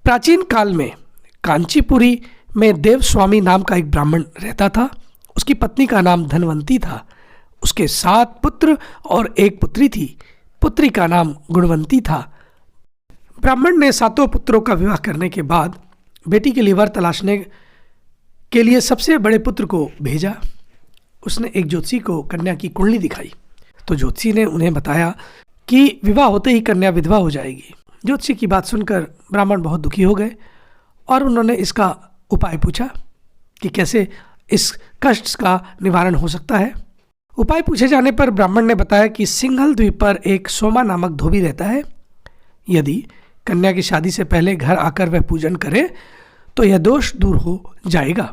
प्राचीन काल में कांचीपुरी में देवस्वामी नाम का एक ब्राह्मण रहता था। उसकी पत्नी का नाम धनवंती था। उसके 7 पुत्र और 1 पुत्री थी। पुत्री का नाम गुणवंती था। ब्राह्मण ने 7 पुत्रों का विवाह करने के बाद बेटी के लिए वर तलाशने के लिए सबसे बड़े पुत्र को भेजा। उसने एक ज्योतिषी को कन्या की कुंडली दिखाई तो ज्योतिषी ने उन्हें बताया कि विवाह होते ही कन्या विधवा हो जाएगी। ज्योतिषी की बात सुनकर ब्राह्मण बहुत दुखी हो गए और उन्होंने इसका उपाय पूछा कि कैसे इस कष्ट का निवारण हो सकता है। उपाय पूछे जाने पर ब्राह्मण ने बताया कि सिंघल द्वीप पर एक सोमा नामक धोबी रहता है। यदि कन्या की शादी से पहले घर आकर वह पूजन करे तो यह दोष दूर हो जाएगा।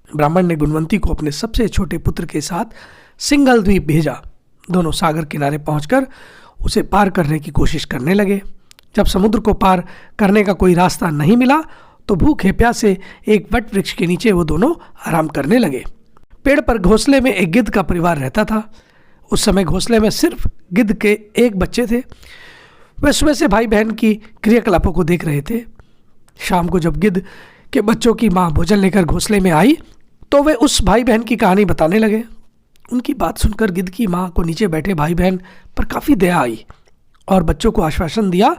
ब्राह्मण ने गुणवंती को अपने सबसे छोटे पुत्र के साथ सिंघल द्वीप भेजा। दोनों सागर किनारे पहुंचकर उसे पार करने की कोशिश करने लगे। जब समुद्र को पार करने का कोई रास्ता नहीं मिला तो भूखे प्यासे एक वट वृक्ष के नीचे वो दोनों आराम करने लगे। पेड़ पर घोंसले में एक गिद्ध का परिवार रहता था। उस समय घोंसले में सिर्फ गिद्ध के 1 बच्चे थे। वे सुबह से भाई बहन की क्रियाकलापों को देख रहे थे। शाम को जब गिद्ध के बच्चों की माँ भोजन लेकर घोंसले में आई तो वे उस भाई बहन की कहानी बताने लगे। उनकी बात सुनकर गिद्ध की माँ को नीचे बैठे भाई बहन पर काफ़ी दया आई और बच्चों को आश्वासन दिया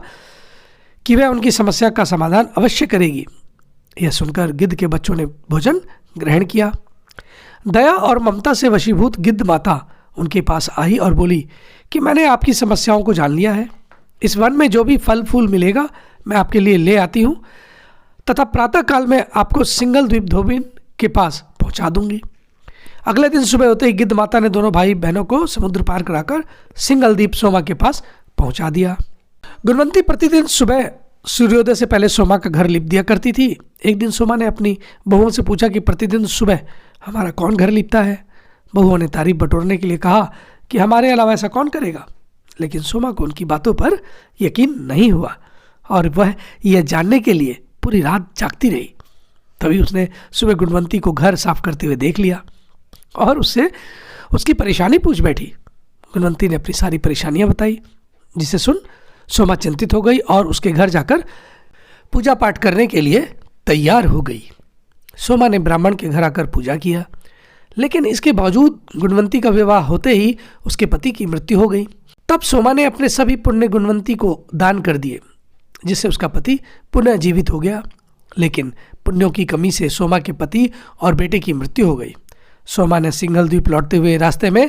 कि वह उनकी समस्या का समाधान अवश्य करेगी। यह सुनकर गिद्ध के बच्चों ने भोजन ग्रहण किया। दया और ममता से वशीभूत गिद्ध माता उनके पास आई और बोली कि मैंने आपकी समस्याओं को जान लिया है। इस वन में जो भी फल फूल मिलेगा मैं आपके लिए ले आती हूँ तथा प्रातः काल में आपको सिंघल द्वीप धोबी के पास पहुँचा दूंगी। अगले दिन सुबह होते ही गिद्ध माता ने दोनों भाई बहनों को समुद्र पार कराकर सिंघल द्वीप सोमा के पास पहुँचा दिया। गुणवंती प्रतिदिन सुबह सूर्योदय से पहले सोमा का घर लिप दिया करती थी। एक दिन सोमा ने अपनी बहुओं से पूछा कि प्रतिदिन सुबह हमारा कौन घर लिपता है। बहुओं ने तारीफ बटोरने के लिए कहा कि हमारे अलावा ऐसा कौन करेगा। लेकिन सोमा को उनकी बातों पर यकीन नहीं हुआ और वह यह जानने के लिए पूरी रात जागती रही। तभी उसने सुबह गुणवंती को घर साफ करते हुए देख लिया और उससे उसकी परेशानी पूछ बैठी। गुणवंती ने अपनी सारी परेशानियां बताई, जिसे सुन सोमा चिंतित हो गई और उसके घर जाकर पूजा पाठ करने के लिए तैयार हो गई। सोमा ने ब्राह्मण के घर आकर पूजा किया, लेकिन इसके बावजूद गुणवंती का विवाह होते ही उसके पति की मृत्यु हो गई। तब सोमा ने अपने सभी पुण्य गुणवंती को दान कर दिए, जिससे उसका पति पुनः जीवित हो गया। लेकिन पुण्यों की कमी से सोमा के पति और बेटे की मृत्यु हो गई। सोमा ने सिंघल द्वीप लौटते हुए रास्ते में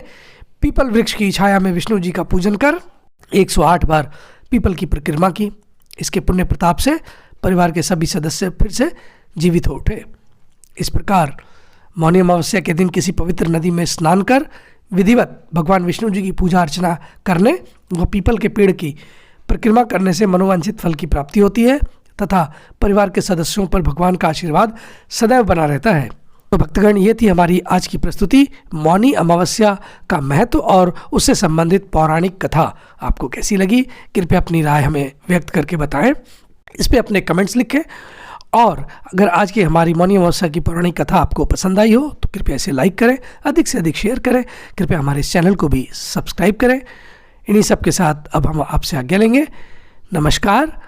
पीपल वृक्ष की छाया में विष्णु जी का पूजन कर 108 बार पीपल की परिक्रमा की। इसके पुण्य प्रताप से परिवार के सभी सदस्य फिर से जीवित हो उठे। इस प्रकार मौनी अमावस्या के दिन किसी पवित्र नदी में स्नान कर विधिवत भगवान विष्णु जी की पूजा अर्चना करने व पीपल के पेड़ की परिक्रमा करने से मनोवांछित फल की प्राप्ति होती है तथा परिवार के सदस्यों पर भगवान का आशीर्वाद सदैव बना रहता है। तो भक्तगण, ये थी हमारी आज की प्रस्तुति मौनी अमावस्या का महत्व और उससे संबंधित पौराणिक कथा। आपको कैसी लगी कृपया अपनी राय हमें व्यक्त करके बताएं। इस पर अपने कमेंट्स लिखें और अगर आज की हमारी मौनी अमावस्या की पौराणिक कथा आपको पसंद आई हो तो कृपया इसे लाइक करें, अधिक से अधिक शेयर करें। कृपया हमारे इस चैनल को भी सब्सक्राइब करें। इन्हीं सब के साथ अब हम आपसे आज्ञा लेंगे। नमस्कार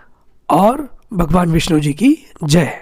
और भगवान विष्णु जी की जय।